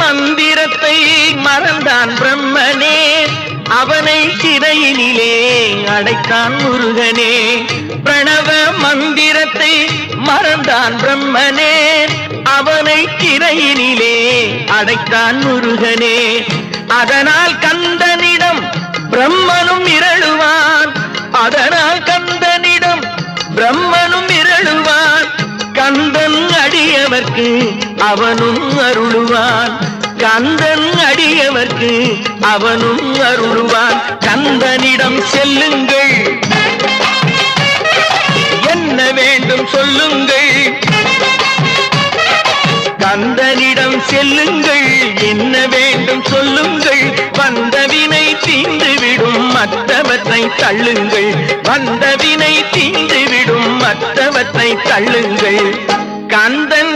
மந்திரத்தை மறந்தான் பிரம்மனே, அவனை சிறையினிலே அடைத்தான் முருகனே. பிரணவ மந்திரத்தை மறந்தான் பிரம்மனே, அவனை சிறையினிலே அடைத்தான் முருகனே. அதனால் கந்தனிடம் பிரம்மனும் மிரளுவான், அதனால் கந்தனிடம் பிரம்மனும் மிரளுவான். கந்தன் அடியவர்க்கு அவனும் அருளுவான், கந்தன் அடியவர்க்கு அவனும் அருளுவான். கந்தனிடம் செல்லுங்கள், என்ன வேண்டும் சொல்லுங்கள். கந்தனிடம் செல்லுங்கள், என்ன வேண்டும் சொல்லுங்கள். வந்தவினை தீந்துவிடும் மற்றவற்றை தள்ளுங்கள், வந்தவினை தீந்துவிடும் மற்றவற்றை தள்ளுங்கள். கந்தன்